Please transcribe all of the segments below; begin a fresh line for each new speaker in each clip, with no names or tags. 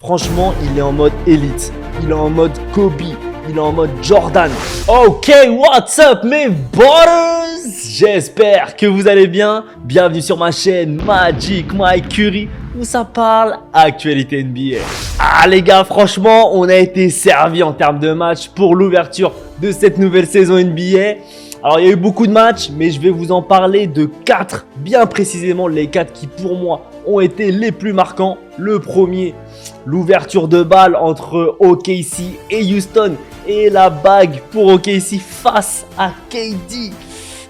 Franchement, il est en mode élite. Il est en mode Kobe. Il est en mode Jordan. Ok, what's up mes botters? J'espère que vous allez bien. Bienvenue sur ma chaîne Magic Mike Curry où ça parle actualité NBA. Ah les gars, franchement, on a été servi en termes de matchs pour l'ouverture de cette nouvelle saison NBA. Alors, il y a eu beaucoup de matchs, mais je vais vous en parler de 4, bien précisément les 4 qui pour moi ont été les plus marquants. Le premier, l'ouverture de balle entre OKC et Houston et la bague pour OKC face à KD.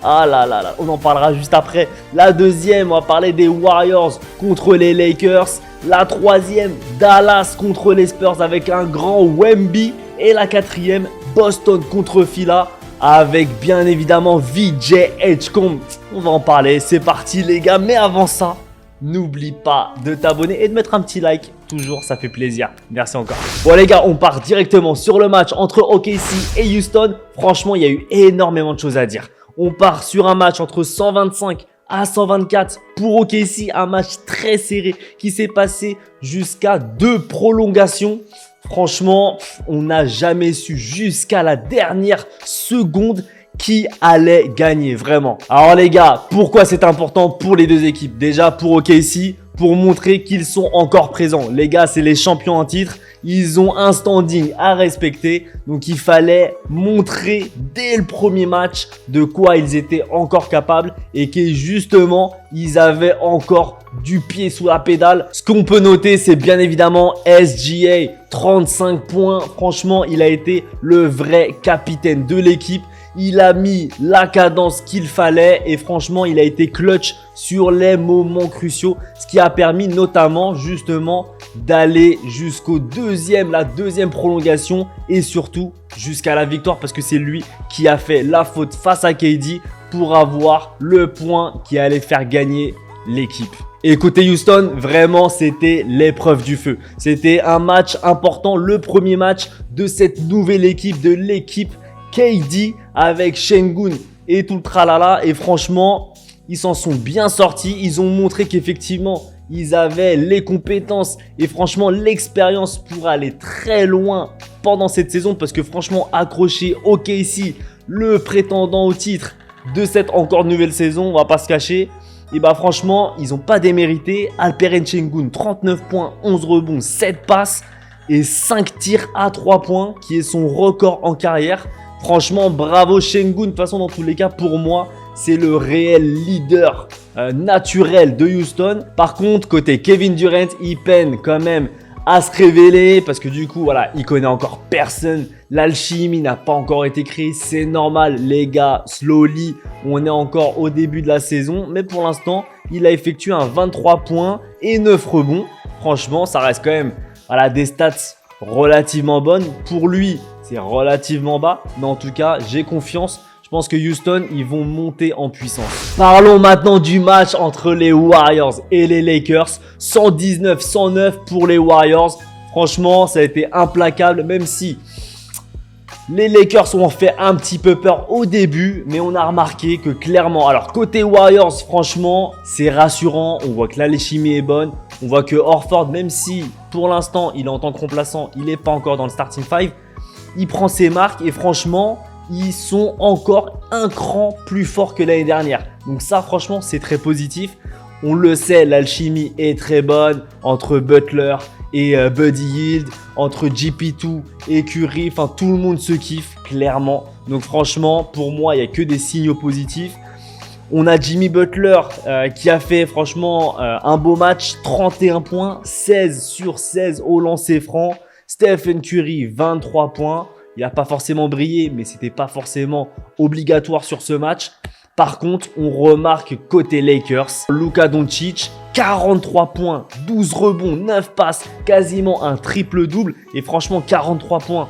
Ah là là là, on en parlera juste après. La deuxième, on va parler des Warriors contre les Lakers. La troisième, Dallas contre les Spurs avec un grand Wemby. Et la quatrième, Boston contre Phila avec bien évidemment VJ Edgecombe. On va en parler, c'est parti les gars. Mais avant ça, n'oublie pas de t'abonner et de mettre un petit like. Toujours, ça fait plaisir. Merci encore. Bon les gars, on part directement sur le match entre OKC et Houston. Franchement, il y a eu énormément de choses à dire. On part sur un match entre 125 à 124 pour OKC. Un match très serré qui s'est passé jusqu'à 2 prolongations. Franchement, on n'a jamais su jusqu'à la dernière seconde qui allait gagner, vraiment. Alors les gars, pourquoi c'est important pour les deux équipes? Déjà pour OKC, pour montrer qu'ils sont encore présents. Les gars, c'est les champions en titre. Ils ont un standing à respecter. Donc il fallait montrer dès le premier match de quoi ils étaient encore capables et que justement, ils avaient encore du pied sous la pédale. Ce qu'on peut noter, c'est bien évidemment SGA, 35 points. Franchement, il a été le vrai capitaine de l'équipe. Il a mis la cadence qu'il fallait et franchement, il a été clutch sur les moments cruciaux. Ce qui a permis notamment justement d'aller jusqu'au la deuxième prolongation et surtout jusqu'à la victoire parce que c'est lui qui a fait la faute face à KD pour avoir le point qui allait faire gagner l'équipe. Et côté Houston, vraiment, c'était l'épreuve du feu. C'était un match important, le premier match de cette nouvelle équipe, de l'équipe KD avec Sengun et tout le tralala. Et franchement, ils s'en sont bien sortis. Ils ont montré qu'effectivement, ils avaient les compétences et franchement l'expérience pour aller très loin pendant cette saison. Parce que franchement, accrocher OKC, le prétendant au titre de cette encore nouvelle saison, on va pas se cacher. Et bah franchement, ils n'ont pas démérité. Alperen Sengun, 39 points, 11 rebonds, 7 passes et 5 tirs à 3 points qui est son record en carrière. Franchement, bravo Sengun. De toute façon, dans tous les cas, pour moi, c'est le réel leader naturel de Houston. Par contre, côté Kevin Durant, il peine quand même à se révéler parce que du coup, voilà, il connaît encore personne. L'alchimie n'a pas encore été créée. C'est normal, les gars, slowly. On est encore au début de la saison. Mais pour l'instant, il a effectué un 23 points et 9 rebonds. Franchement, ça reste quand même des stats relativement bonnes. Pour lui, c'est relativement bas. Mais en tout cas, j'ai confiance. Je pense que Houston, ils vont monter en puissance. Parlons maintenant du match entre les Warriors et les Lakers. 119-109 pour les Warriors. Franchement, ça a été implacable, même si les Lakers ont fait un petit peu peur au début. Mais on a remarqué que clairement, alors côté Warriors, franchement, c'est rassurant. On voit que l'alchimie est bonne. On voit que Horford, même si pour l'instant, il est en tant que remplaçant, il n'est pas encore dans le starting 5. Il prend ses marques et franchement, ils sont encore un cran plus forts que l'année dernière. Donc ça, franchement, c'est très positif. On le sait, l'alchimie est très bonne entre Butler et Buddy Hield, entre GP2 et Curry. Enfin, tout le monde se kiffe, clairement. Donc franchement, pour moi, il n'y a que des signaux positifs. On a Jimmy Butler qui a fait franchement un beau match. 31 points, 16 sur 16 au lancer franc. Stephen Curry, 23 points. Il n'a pas forcément brillé, mais ce n'était pas forcément obligatoire sur ce match. Par contre, on remarque côté Lakers, Luka Doncic, 43 points, 12 rebonds, 9 passes, quasiment un triple-double. Et franchement, 43 points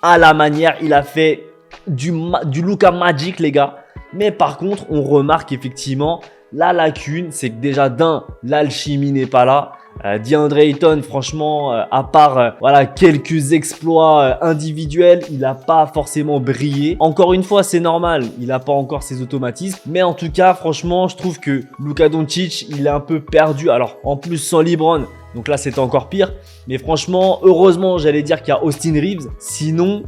à la manière, il a fait du Luka Magic, les gars. Mais par contre, on remarque effectivement la lacune, c'est que déjà l'alchimie n'est pas là. DeAndre Ayton, franchement, à part voilà, quelques exploits individuels, il n'a pas forcément brillé. Encore une fois, c'est normal, il n'a pas encore ses automatismes. Mais en tout cas, franchement, je trouve que Luka Doncic, il est un peu perdu. Alors, en plus, sans LeBron, donc là, c'était encore pire. Mais franchement, heureusement, j'allais dire qu'il y a Austin Reeves. Sinon,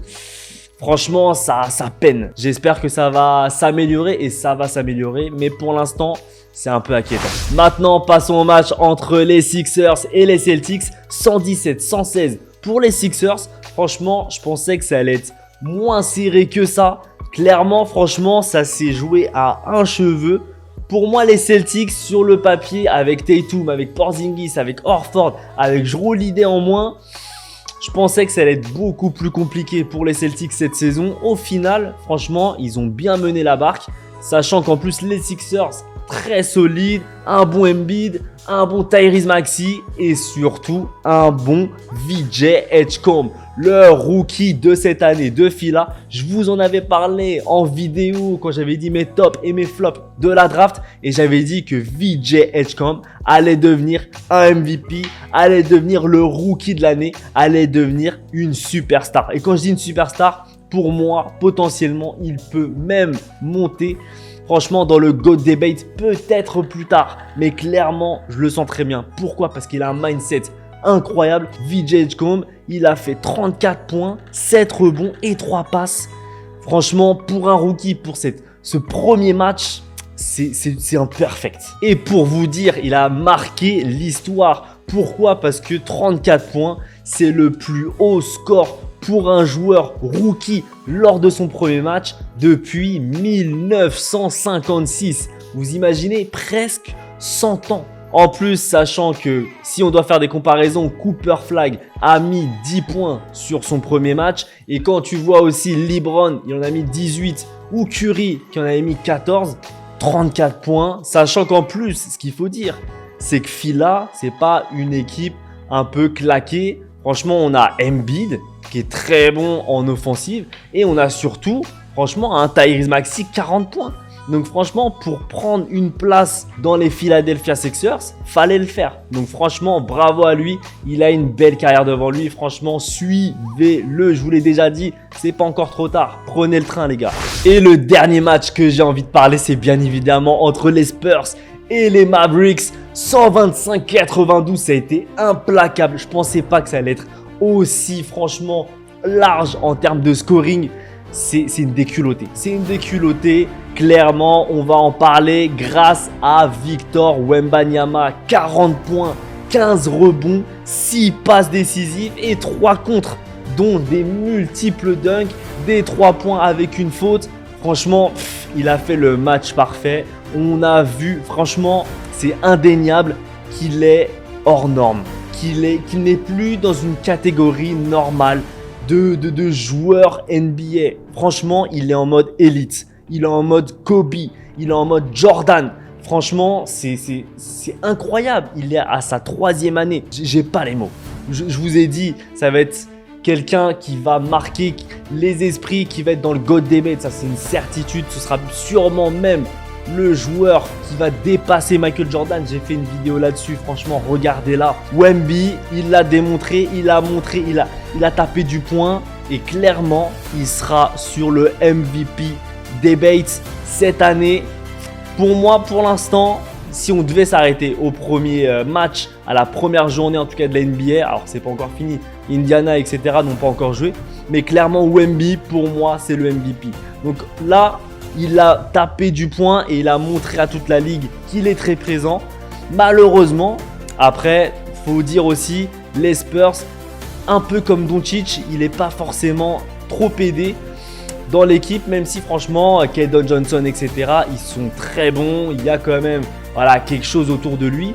franchement, ça peine. J'espère que ça va s'améliorer et ça va s'améliorer. Mais pour l'instant, c'est un peu inquiétant. Maintenant, passons au match entre les Sixers et les Celtics. 117-116 pour les Sixers. Franchement, je pensais que ça allait être moins serré que ça. Clairement, franchement, ça s'est joué à un cheveu. Pour moi, les Celtics, sur le papier, avec Tatum, avec Porzingis, avec Horford, avec Jrue Holiday en moins, je pensais que ça allait être beaucoup plus compliqué pour les Celtics cette saison. Au final, franchement, ils ont bien mené la barque. Sachant qu'en plus, les Sixers, très solides, un bon Embiid, un bon Tyrese Maxey et surtout un bon VJ Edgecombe, le rookie de cette année de Fila. Je vous en avais parlé en vidéo quand j'avais dit mes tops et mes flops de la draft et j'avais dit que VJ Edgecombe allait devenir un MVP, allait devenir le rookie de l'année, allait devenir une superstar. Et quand je dis une superstar, pour moi, potentiellement, il peut même monter franchement dans le GOAT debate peut-être plus tard. Mais clairement, je le sens très bien. Pourquoi? Parce qu'il a un mindset incroyable. VJ Edgecombe, il a fait 34 points, 7 rebonds et 3 passes. Franchement, pour un rookie, pour ce premier match, c'est un perfect. Et pour vous dire, il a marqué l'histoire. Pourquoi? Parce que 34 points, c'est le plus haut score pour un joueur rookie lors de son premier match depuis 1956. Vous imaginez, presque 100 ans. En plus, sachant que si on doit faire des comparaisons, Cooper Flag a mis 10 points sur son premier match. Et quand tu vois aussi LeBron, il en a mis 18, ou Curry qui en avait mis 14, 34 points. Sachant qu'en plus, ce qu'il faut dire, c'est que Fila, c'est pas une équipe un peu claquée. Franchement, on a Embiid qui est très bon en offensive et on a surtout, franchement, un Tyrese Maxey 40 points. Donc franchement, pour prendre une place dans les Philadelphia Sixers, fallait le faire. Donc franchement, bravo à lui. Il a une belle carrière devant lui. Franchement, suivez-le. Je vous l'ai déjà dit, c'est pas encore trop tard. Prenez le train, les gars. Et le dernier match que j'ai envie de parler, c'est bien évidemment entre les Spurs et les Mavericks. 125-92, ça a été implacable. Je pensais pas que ça allait être aussi franchement large en termes de scoring. C'est une déculottée. C'est une déculottée. Clairement, on va en parler grâce à Victor Wembanyama. 40 points, 15 rebonds, 6 passes décisives et 3 contres, dont des multiples dunks, des 3 points avec une faute. Franchement, il a fait le match parfait. On a vu, franchement, c'est indéniable qu'il est hors norme. Qu'il n'est plus dans une catégorie normale de joueurs NBA. Franchement, il est en mode élite. Il est en mode Kobe. Il est en mode Jordan. Franchement, c'est incroyable. Il est à sa 3e année. J'ai pas les mots. Je vous ai dit, ça va être quelqu'un qui va marquer les esprits, qui va être dans le GOAT debate. Ça, c'est une certitude. Ce sera sûrement même le joueur qui va dépasser Michael Jordan. J'ai fait une vidéo là-dessus. Franchement, regardez-la. Wemby, il l'a démontré. Il a montré. Il a tapé du poing. Et clairement, il sera sur le MVP debate cette année. Pour moi, pour l'instant, si on devait s'arrêter au premier match, à la première journée en tout cas de la NBA, alors c'est pas encore fini, Indiana etc. n'ont pas encore joué, mais clairement Wemby pour moi c'est le MVP. Donc là, il a tapé du poing et il a montré à toute la ligue qu'il est très présent. Malheureusement, après, faut dire aussi, les Spurs, un peu comme Doncic, il n'est pas forcément trop aidé dans l'équipe, même si franchement Keldon Johnson etc. ils sont très bons, il y a quand même voilà, quelque chose autour de lui.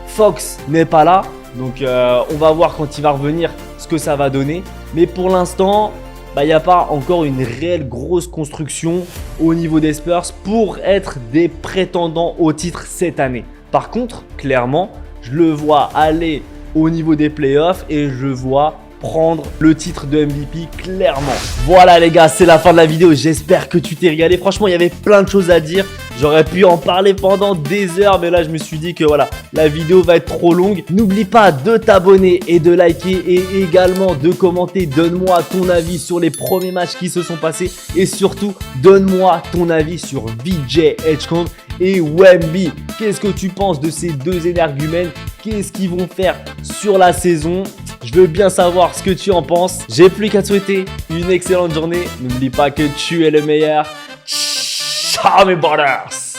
Fox n'est pas là, donc on va voir quand il va revenir ce que ça va donner. Mais pour l'instant, il n'y a pas encore une réelle grosse construction au niveau des Spurs pour être des prétendants au titre cette année. Par contre, clairement, je le vois aller au niveau des playoffs et je le vois prendre le titre de MVP clairement. Voilà les gars, c'est la fin de la vidéo. J'espère que tu t'es régalé. Franchement, il y avait plein de choses à dire. J'aurais pu en parler pendant des heures, mais là je me suis dit que voilà, la vidéo va être trop longue. N'oublie pas de t'abonner et de liker et également de commenter. Donne-moi ton avis sur les premiers matchs qui se sont passés et surtout donne-moi ton avis sur VJ Edgecombe et Wemby. Qu'est-ce que tu penses de ces deux énergumènes? Qu'est-ce qu'ils vont faire sur la saison? Je veux bien savoir ce que tu en penses. J'ai plus qu'à te souhaiter une excellente journée. N'oublie pas que tu es le meilleur. Ciao mes brothers!